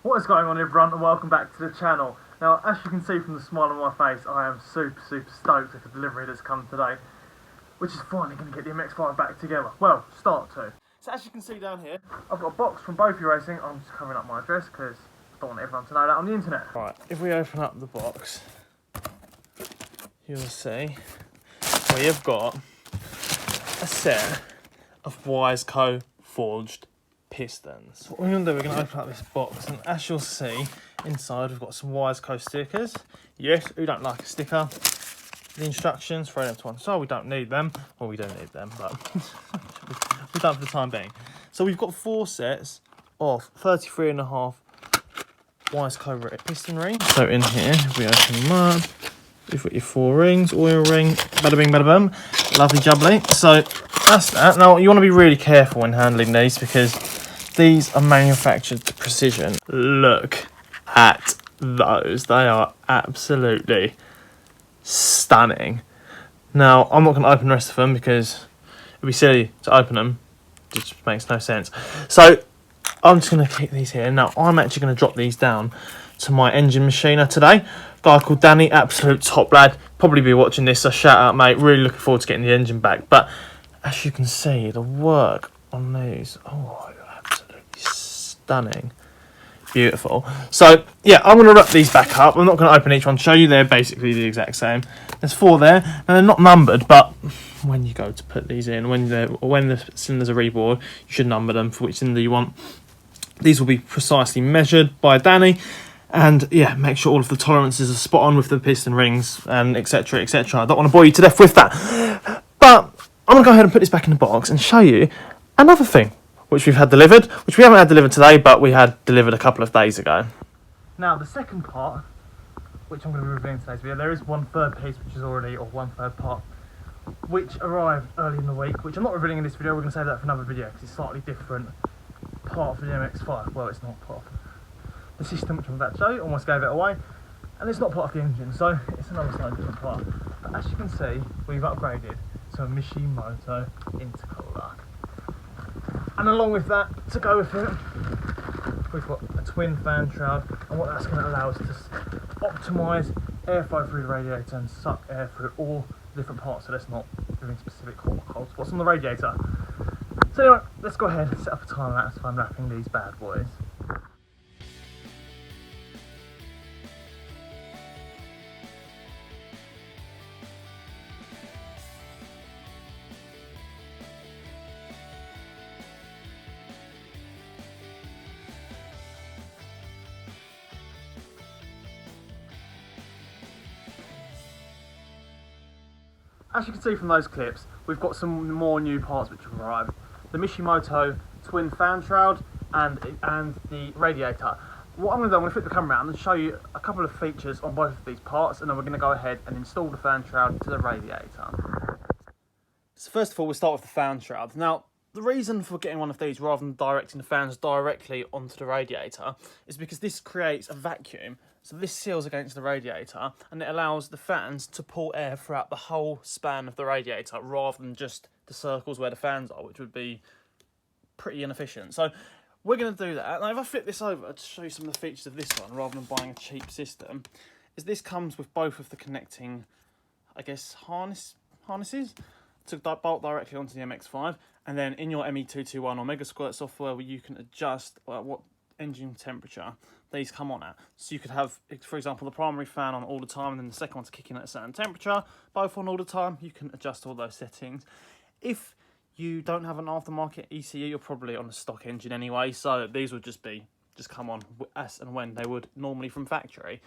What is going on, everyone, and welcome back to the channel. Now, as you can see from the smile on my face, I am super stoked with the delivery that's come today, which is finally going to get the MX-5 back together. Well, start to. So as you can see down here, I've got a box from Both Racing. I'm just covering up my address because I don't want everyone to know that on the internet. Right, if we open up the box, you'll see we have got a set of Wise Co Forged Pistons. What we're going to do, we're going to open up this box, and as you'll see, inside we've got some Wise Co stickers. Yes, who don't like a sticker? The instructions, throw them to one side, we don't need them. Well, we don't need them, but we're done for the time being. So we've got 4 sets of 33.5 Wise Co piston rings. So in here, if we open them up, you've got your 4 rings, oil ring, bada bing, bada bum. Lovely jubbly. So that's that. Now, you want to be really careful when handling these because these are manufactured to precision. Look at those. They are absolutely stunning. Now, I'm not going to open the rest of them because it'd be silly to open them. It just makes no sense. So I'm just going to keep these here. Now, I'm actually going to drop these down to my engine machiner today. Guy called Danny, absolute top lad. Probably be watching this, so shout out, mate. Really looking forward to getting the engine back. But as you can see, the work on these, oh, absolutely stunning. Beautiful. So, yeah, I'm going to wrap these back up. I'm not going to open each one to show you. They're basically the exact same. There's 4 there, and they're not numbered, but when you go to put these in, when the cylinders are rebored, you should number them for which cylinder you want. These will be precisely measured by Danny, and yeah, make sure all of the tolerances are spot on with the piston rings and etc, etc. I don't want to bore you to death with that, but I'm going to go ahead and put this back in the box and show you another thing which we've had delivered, which we haven't had delivered today, but we had delivered a couple of days ago. Now, the second part, which I'm going to be reviewing in today's video, there is 1/3 piece which is already, or 1/3 part, which arrived early in the week, which I'm not revealing in this video. We're going to save that for another video because it's slightly different part of the MX-5. Well, it's not part of the system which I'm about to show you, almost gave it away, and it's not part of the engine, so it's another slightly different part. But as you can see, we've upgraded to a Mishimoto intercooler, and along with that, to go with it, we've got a twin fan shroud, and what that's going to allow us to optimise airflow through the radiator and suck air through all the different parts, so that's not doing specific hot spots on the radiator. So anyway, let's go ahead and set up a time lapse for unwrapping these bad boys. As you can see from those clips, we've got some more new parts which have arrived. The Mishimoto twin fan shroud and the radiator. What I'm going to do, I'm going to flip the camera around and show you a couple of features on both of these parts, and then we're going to go ahead and install the fan shroud to the radiator. So first of all, we'll start with the fan shroud. Now, the reason for getting one of these rather than directing the fans directly onto the radiator is because this creates a vacuum. So this seals against the radiator, and it allows the fans to pull air throughout the whole span of the radiator rather than just the circles where the fans are, which would be pretty inefficient. So we're going to do that. Now, if I flip this over to show you some of the features of this one, rather than buying a cheap system, is this comes with both of the connecting, I guess, harnesses to bolt directly onto the MX-5, and then in your ME221 or Mega Squirt software, where you can adjust what engine temperature these come on at. So you could have, for example, the primary fan on all the time, and then the second one's kicking at a certain temperature, both on all the time. You can adjust all those settings. If you don't have an aftermarket ECU, you're probably on a stock engine anyway, so these would just come on as and when they would normally from factory.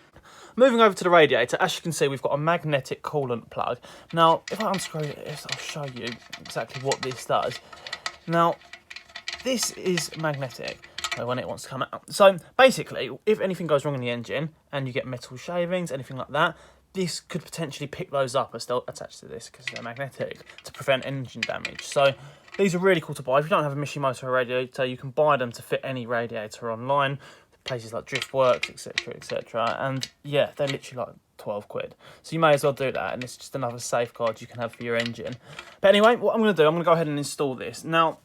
Moving over to the radiator, as you can see, we've got a magnetic coolant plug. Now, if I unscrew this, I'll show you exactly what this does. Now, this is magnetic when it wants to come out. So basically, if anything goes wrong in the engine and you get metal shavings, anything like that, this could potentially pick those up as they're attached to this because they're magnetic to prevent engine damage. So these are really cool to buy. If you don't have a Mishimoto radiator, you can buy them to fit any radiator online, places like Driftworks, etc, etc. And yeah, they're literally like 12 quid. So you may as well do that, and it's just another safeguard you can have for your engine. But anyway, what I'm going to do, I'm going to go ahead and install this. Now,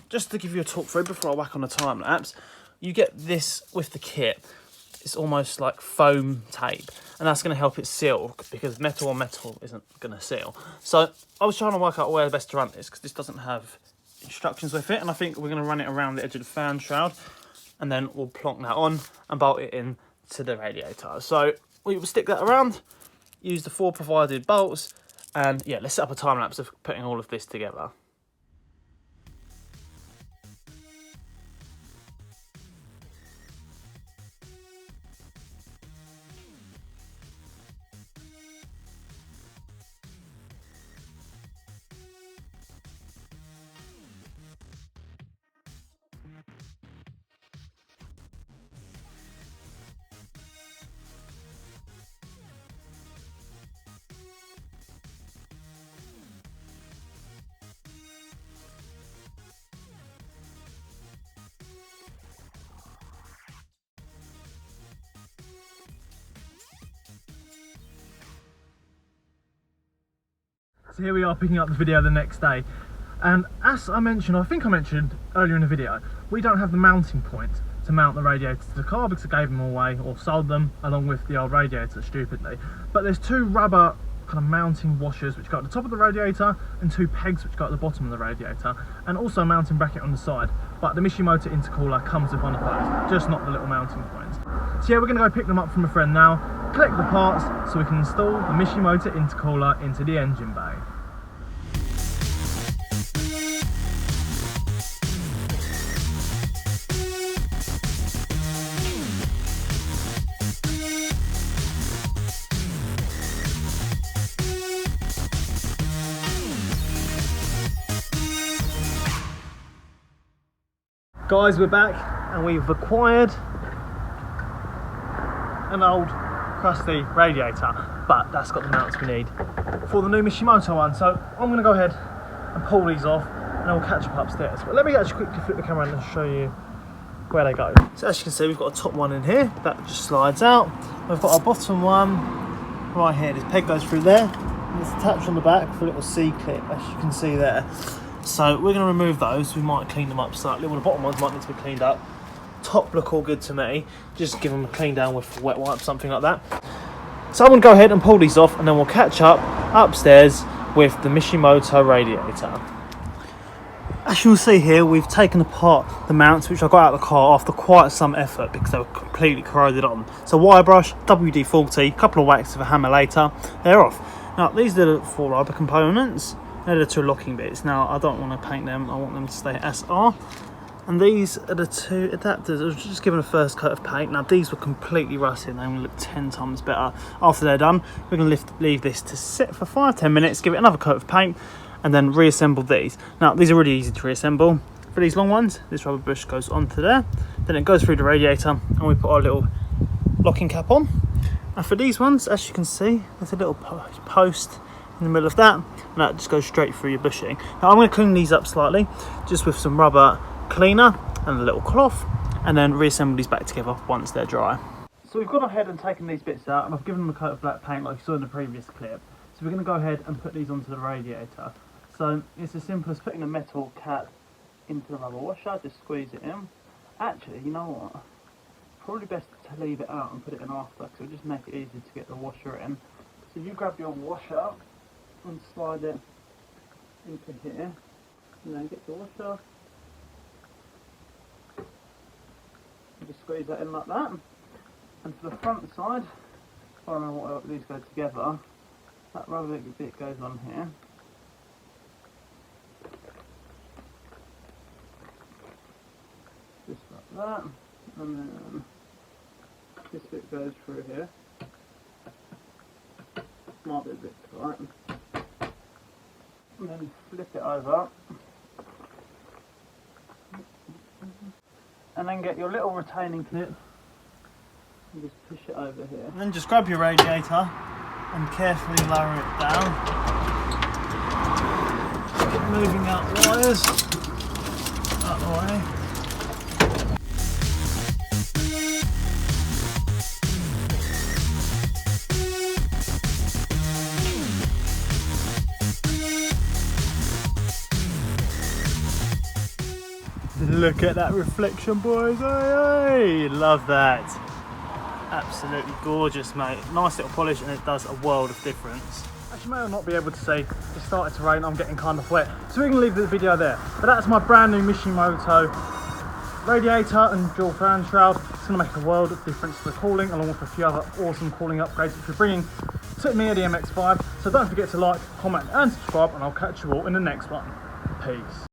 just to give you a talk through before I whack on a time lapse, you get this with the kit. It's almost like foam tape, and that's going to help it seal, because metal on metal isn't going to seal. So I was trying to work out where best to run this, because this doesn't have instructions with it, and I think we're going to run it around the edge of the fan shroud, and then we'll plonk that on and bolt it in to the radiator. So we will stick that around, use the 4 provided bolts, and yeah, let's set up a time lapse of putting all of this together. So here we are picking up the video the next day, and as I mentioned, I think I mentioned earlier in the video, we don't have the mounting point to mount the radiator to the car because I gave them away or sold them along with the old radiator stupidly. But there's 2 rubber kind of mounting washers which go at the top of the radiator and 2 pegs which go at the bottom of the radiator, and also a mounting bracket on the side. But the Mishimoto intercooler comes with one of those, just not the little mounting points. So yeah, we're going to go pick them up from a friend now, collect the parts so we can install the Mishimoto intercooler into the engine bay. Guys, we're back and we've acquired an old crusty radiator, but that's got the mounts we need for the new Mishimoto one. So I'm going to go ahead and pull these off and then we'll catch up upstairs. But let me actually quickly flip the camera around and show you where they go. So as you can see, we've got a top one in here that just slides out. We've got our bottom one right here. This peg goes through there and it's attached on the back for a little C-clip, as you can see there. So we're going to remove those. We might clean them up slightly. Well, the bottom ones might need to be cleaned up. Top look all good to me. Just give them a clean down with a wet wipe, something like that. So I'm going to go ahead and pull these off and then we'll catch up upstairs with the Mishimoto radiator. As you'll see here, we've taken apart the mounts which I got out of the car after quite some effort because they were completely corroded on. So wire brush, WD-40, couple of whacks of a hammer later, they're off. Now these are the 4 rubber components. They're the 2 locking bits. Now I don't want to paint them, I want them to stay as are. And these are the 2 adapters. I was just given a first coat of paint. Now these were completely rusted, they will look 10 times better after they're done. We're going to leave this to sit for 5-10 minutes, give it another coat of paint, and then reassemble these. Now these are really easy to reassemble. For these long ones, this rubber bush goes onto there, then it goes through the radiator, and we put our little locking cap on. And for these ones, as you can see, there's a little post in the middle of that, and that just goes straight through your bushing. Now I'm going to clean these up slightly, just with some rubber cleaner and a little cloth, and then reassemble these back together once they're dry. So we've gone ahead and taken these bits out, and I've given them a coat of black paint like you saw in the previous clip. So we're going to go ahead and put these onto the radiator. So it's as simple as putting a metal cap into the rubber washer, just squeeze it in. Actually, you know what? Probably best to leave it out and put it in after, because it'll just make it easy to get the washer in. So you grab your washer and slide it into here, and then get the washer and just squeeze that in like that. And for the front side, I don't know what these go together, that rubber bit goes on here. Just like that, and then this bit goes through here. Might be a bit tight. And then flip it over. And then get your little retaining clip and just push it over here. And then just grab your radiator and carefully lower it down. Moving out wires out the way. look at that reflection, boys. Hey, love that. Absolutely gorgeous, mate. Nice little polish, and it does a world of difference. As you may or not be able to see, it started to rain. I'm getting kind of wet, so we're going to leave the video there. But that's my brand new Mishimoto Radiator and dual fan shroud. It's going to make a world of difference to the cooling, along with a few other awesome cooling upgrades which we're bringing to me at the MX-5. So don't forget to like, comment and subscribe, and I'll catch you all in the next one. Peace.